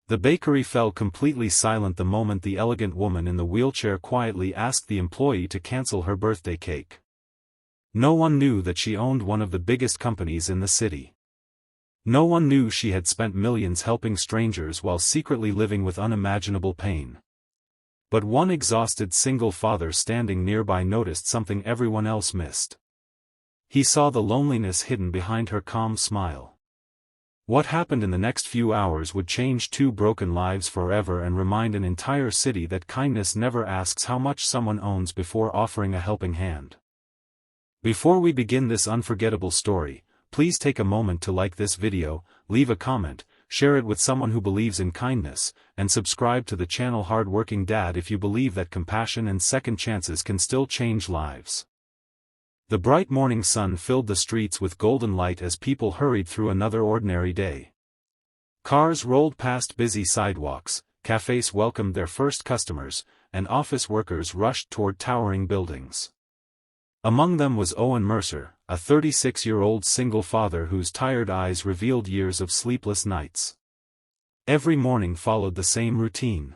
The bakery fell completely silent the moment the elegant woman in the wheelchair quietly asked the employee to cancel her birthday cake. No one knew that she owned one of the biggest companies in the city. No one knew she had spent millions helping strangers while secretly living with unimaginable pain. But one exhausted single father standing nearby noticed something everyone else missed. He saw the loneliness hidden behind her calm smile. What happened in the next few hours would change two broken lives forever and remind an entire city that kindness never asks how much someone owns before offering a helping hand. Before we begin this unforgettable story, please take a moment to like this video, leave a comment, share it with someone who believes in kindness, and subscribe to the channel Hardworking Dad if you believe that compassion and second chances can still change lives. The bright morning sun filled the streets with golden light as people hurried through another ordinary day. Cars rolled past busy sidewalks, cafes welcomed their first customers, and office workers rushed toward towering buildings. Among them was Owen Mercer, a 36-year-old single father whose tired eyes revealed years of sleepless nights. Every morning followed the same routine.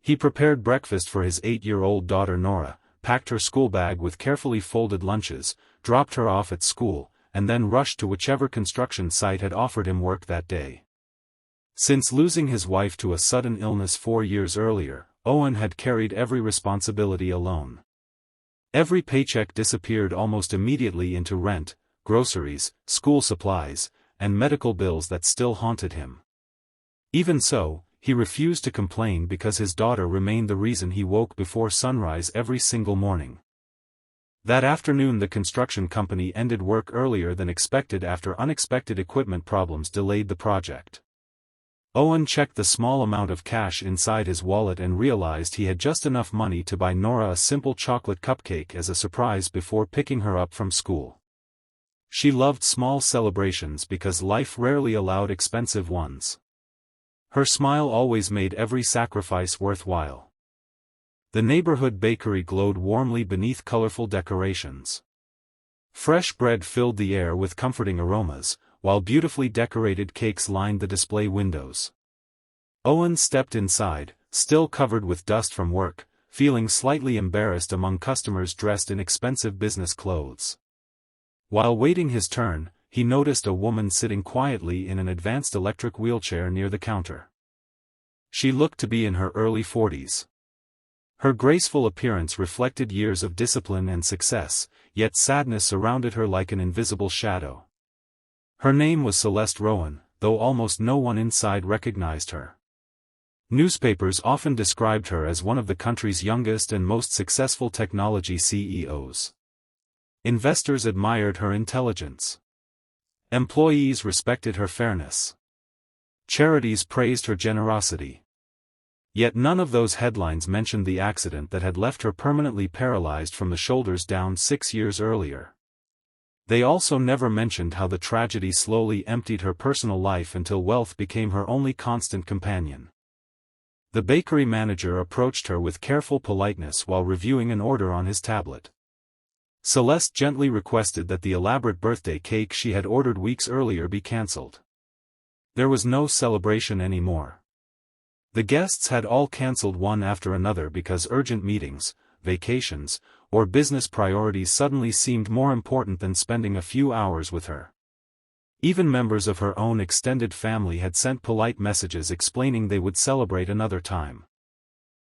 He prepared breakfast for his 8-year-old daughter Nora, packed her school bag with carefully folded lunches, dropped her off at school, and then rushed to whichever construction site had offered him work that day. Since losing his wife to a sudden illness 4 years earlier, Owen had carried every responsibility alone. Every paycheck disappeared almost immediately into rent, groceries, school supplies, and medical bills that still haunted him. Even so, he refused to complain because his daughter remained the reason he woke before sunrise every single morning. That afternoon the construction company ended work earlier than expected after unexpected equipment problems delayed the project. Owen checked the small amount of cash inside his wallet and realized he had just enough money to buy Nora a simple chocolate cupcake as a surprise before picking her up from school. She loved small celebrations because life rarely allowed expensive ones. Her smile always made every sacrifice worthwhile. The neighborhood bakery glowed warmly beneath colorful decorations. Fresh bread filled the air with comforting aromas, while beautifully decorated cakes lined the display windows. Owen stepped inside, still covered with dust from work, feeling slightly embarrassed among customers dressed in expensive business clothes. While waiting his turn, he noticed a woman sitting quietly in an advanced electric wheelchair near the counter. She looked to be in her early 40s. Her graceful appearance reflected years of discipline and success, yet sadness surrounded her like an invisible shadow. Her name was Celeste Rowan, though almost no one inside recognized her. Newspapers often described her as one of the country's youngest and most successful technology CEOs. Investors admired her intelligence. Employees respected her fairness. Charities praised her generosity. Yet none of those headlines mentioned the accident that had left her permanently paralyzed from the shoulders down 6 years earlier. They also never mentioned how the tragedy slowly emptied her personal life until wealth became her only constant companion. The bakery manager approached her with careful politeness while reviewing an order on his tablet. Celeste gently requested that the elaborate birthday cake she had ordered weeks earlier be cancelled. There was no celebration anymore. The guests had all cancelled one after another because urgent meetings, vacations, or business priorities suddenly seemed more important than spending a few hours with her. Even members of her own extended family had sent polite messages explaining they would celebrate another time.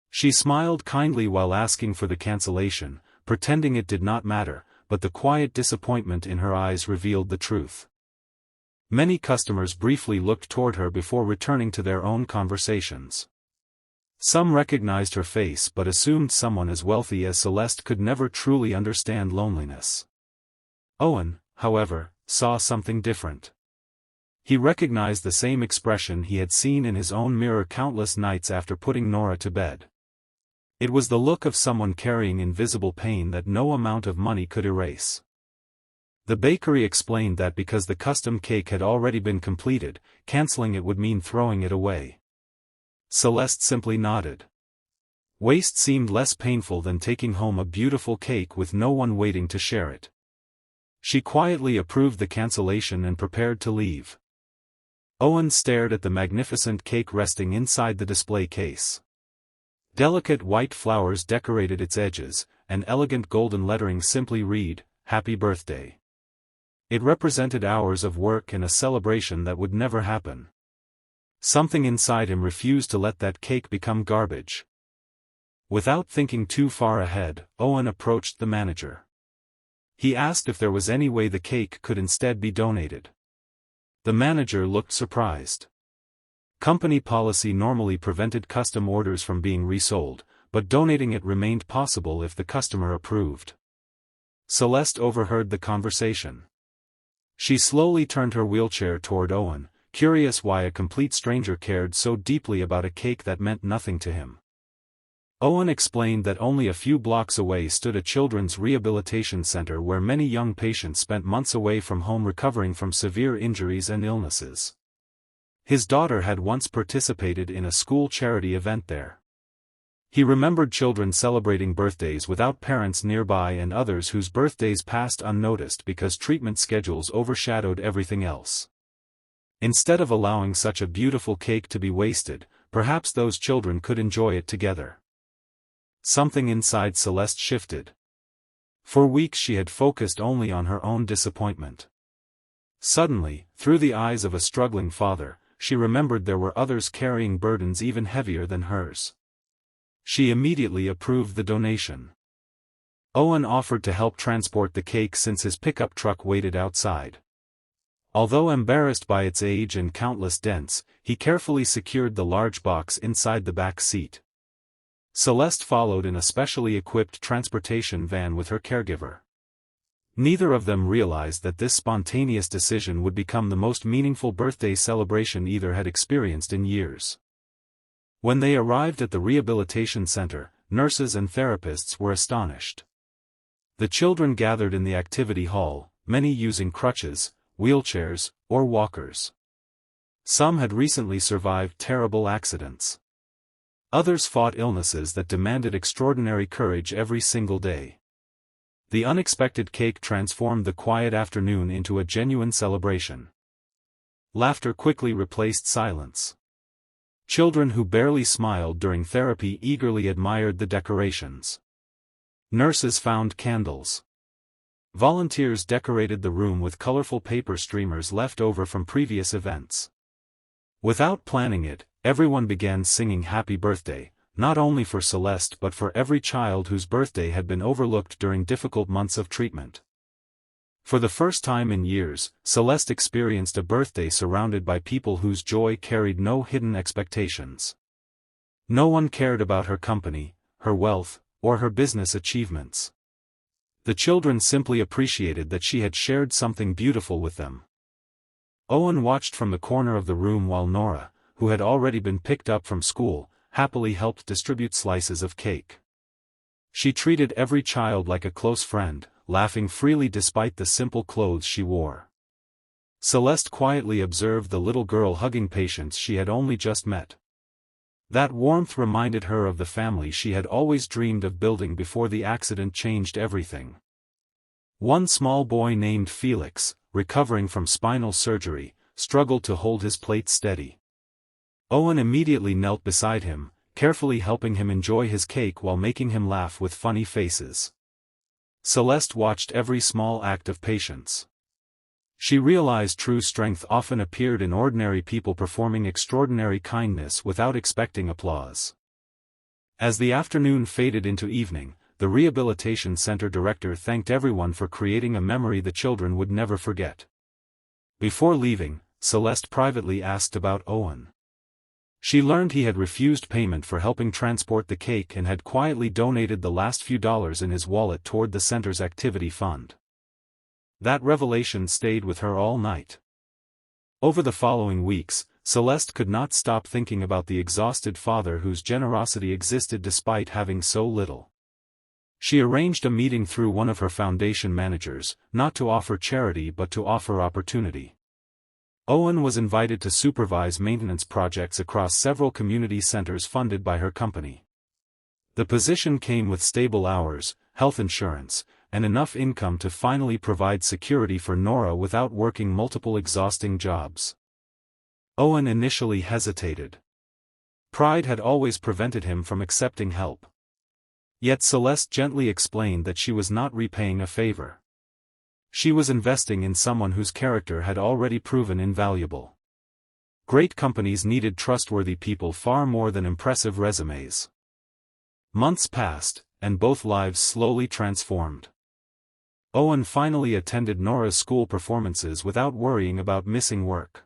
She smiled kindly while asking for the cancellation, pretending it did not matter, but the quiet disappointment in her eyes revealed the truth. Many customers briefly looked toward her before returning to their own conversations. Some recognized her face but assumed someone as wealthy as Celeste could never truly understand loneliness. Owen, however, saw something different. He recognized the same expression he had seen in his own mirror countless nights after putting Nora to bed. It was the look of someone carrying invisible pain that no amount of money could erase. The bakery explained that because the custom cake had already been completed, canceling it would mean throwing it away. Celeste simply nodded. Waste seemed less painful than taking home a beautiful cake with no one waiting to share it. She quietly approved the cancellation and prepared to leave. Owen stared at the magnificent cake resting inside the display case. Delicate white flowers decorated its edges, and elegant golden lettering simply read, "Happy Birthday." It represented hours of work and a celebration that would never happen. Something inside him refused to let that cake become garbage. Without thinking too far ahead, Owen approached the manager. He asked if there was any way the cake could instead be donated. The manager looked surprised. Company policy normally prevented custom orders from being resold, but donating it remained possible if the customer approved. Celeste overheard the conversation. She slowly turned her wheelchair toward Owen, curious why a complete stranger cared so deeply about a cake that meant nothing to him. Owen explained that only a few blocks away stood a children's rehabilitation center where many young patients spent months away from home recovering from severe injuries and illnesses. His daughter had once participated in a school charity event there. He remembered children celebrating birthdays without parents nearby and others whose birthdays passed unnoticed because treatment schedules overshadowed everything else. Instead of allowing such a beautiful cake to be wasted, perhaps those children could enjoy it together. Something inside Celeste shifted. For weeks she had focused only on her own disappointment. Suddenly, through the eyes of a struggling father, she remembered there were others carrying burdens even heavier than hers. She immediately approved the donation. Owen offered to help transport the cake since his pickup truck waited outside. Although embarrassed by its age and countless dents, he carefully secured the large box inside the back seat. Celeste followed in a specially equipped transportation van with her caregiver. Neither of them realized that this spontaneous decision would become the most meaningful birthday celebration either had experienced in years. When they arrived at the rehabilitation center, nurses and therapists were astonished. The children gathered in the activity hall, many using crutches, wheelchairs, or walkers. Some had recently survived terrible accidents. Others fought illnesses that demanded extraordinary courage every single day. The unexpected cake transformed the quiet afternoon into a genuine celebration. Laughter quickly replaced silence. Children who barely smiled during therapy eagerly admired the decorations. Nurses found candles. Volunteers decorated the room with colorful paper streamers left over from previous events. Without planning it, everyone began singing Happy Birthday, not only for Celeste but for every child whose birthday had been overlooked during difficult months of treatment. For the first time in years, Celeste experienced a birthday surrounded by people whose joy carried no hidden expectations. No one cared about her company, her wealth, or her business achievements. The children simply appreciated that she had shared something beautiful with them. Owen watched from the corner of the room while Nora, who had already been picked up from school, happily helped distribute slices of cake. She treated every child like a close friend, laughing freely despite the simple clothes she wore. Celeste quietly observed the little girl hugging patients she had only just met. That warmth reminded her of the family she had always dreamed of building before the accident changed everything. One small boy named Felix, recovering from spinal surgery, struggled to hold his plate steady. Owen immediately knelt beside him, carefully helping him enjoy his cake while making him laugh with funny faces. Celeste watched every small act of patience. She realized true strength often appeared in ordinary people performing extraordinary kindness without expecting applause. As the afternoon faded into evening, the rehabilitation center director thanked everyone for creating a memory the children would never forget. Before leaving, Celeste privately asked about Owen. She learned he had refused payment for helping transport the cake and had quietly donated the last few dollars in his wallet toward the center's activity fund. That revelation stayed with her all night. Over the following weeks, Celeste could not stop thinking about the exhausted father whose generosity existed despite having so little. She arranged a meeting through one of her foundation managers, not to offer charity but to offer opportunity. Owen was invited to supervise maintenance projects across several community centers funded by her company. The position came with stable hours, health insurance, and enough income to finally provide security for Nora without working multiple exhausting jobs. Owen initially hesitated. Pride had always prevented him from accepting help. Yet Celeste gently explained that she was not repaying a favor. She was investing in someone whose character had already proven invaluable. Great companies needed trustworthy people far more than impressive resumes. Months passed, and both lives slowly transformed. Owen finally attended Nora's school performances without worrying about missing work.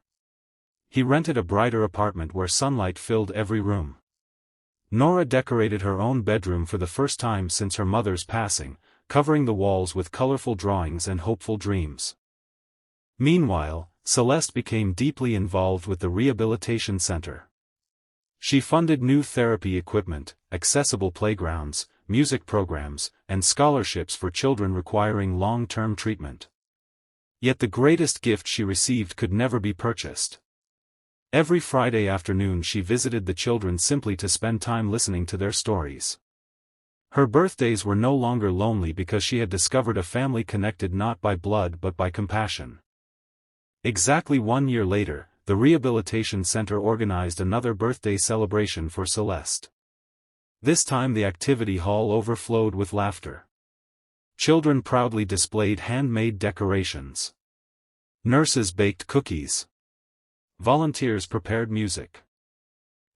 He rented a brighter apartment where sunlight filled every room. Nora decorated her own bedroom for the first time since her mother's passing, covering the walls with colorful drawings and hopeful dreams. Meanwhile, Celeste became deeply involved with the rehabilitation center. She funded new therapy equipment, accessible playgrounds, music programs, and scholarships for children requiring long-term treatment. Yet the greatest gift she received could never be purchased. Every Friday afternoon she visited the children simply to spend time listening to their stories. Her birthdays were no longer lonely because she had discovered a family connected not by blood but by compassion. Exactly 1 year later, the Rehabilitation Center organized another birthday celebration for Celeste. This time the activity hall overflowed with laughter. Children proudly displayed handmade decorations. Nurses baked cookies. Volunteers prepared music.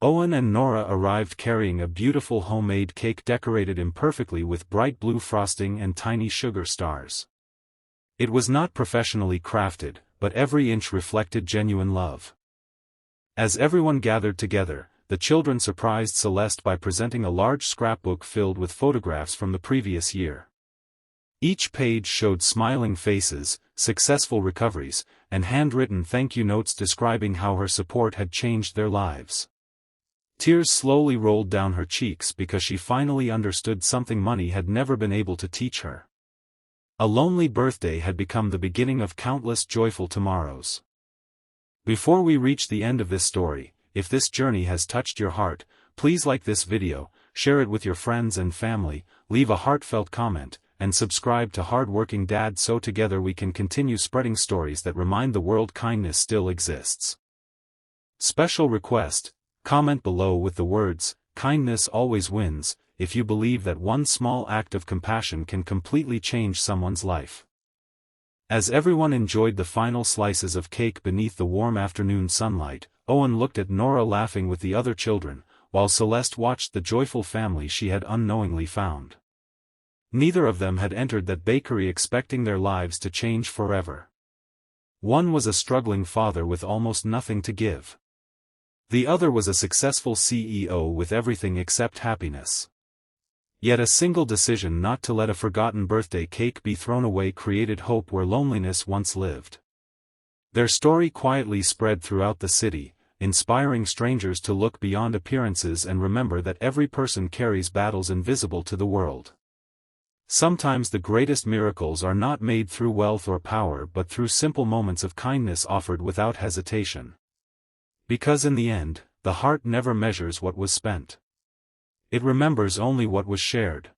Owen and Nora arrived carrying a beautiful homemade cake decorated imperfectly with bright blue frosting and tiny sugar stars. It was not professionally crafted, but every inch reflected genuine love. As everyone gathered together, the children surprised Celeste by presenting a large scrapbook filled with photographs from the previous year. Each page showed smiling faces, successful recoveries, and handwritten thank you notes describing how her support had changed their lives. Tears slowly rolled down her cheeks because she finally understood something money had never been able to teach her. A lonely birthday had become the beginning of countless joyful tomorrows. Before we reach the end of this story, if this journey has touched your heart, please like this video, share it with your friends and family, leave a heartfelt comment, and subscribe to Hardworking Dad so together we can continue spreading stories that remind the world kindness still exists. Special request: comment below with the words, "Kindness always wins," if you believe that one small act of compassion can completely change someone's life. As everyone enjoyed the final slices of cake beneath the warm afternoon sunlight, Owen looked at Nora laughing with the other children, while Celeste watched the joyful family she had unknowingly found. Neither of them had entered that bakery expecting their lives to change forever. One was a struggling father with almost nothing to give. The other was a successful CEO with everything except happiness. Yet a single decision not to let a forgotten birthday cake be thrown away created hope where loneliness once lived. Their story quietly spread throughout the city, inspiring strangers to look beyond appearances and remember that every person carries battles invisible to the world. Sometimes the greatest miracles are not made through wealth or power but through simple moments of kindness offered without hesitation. Because in the end, the heart never measures what was spent. It remembers only what was shared.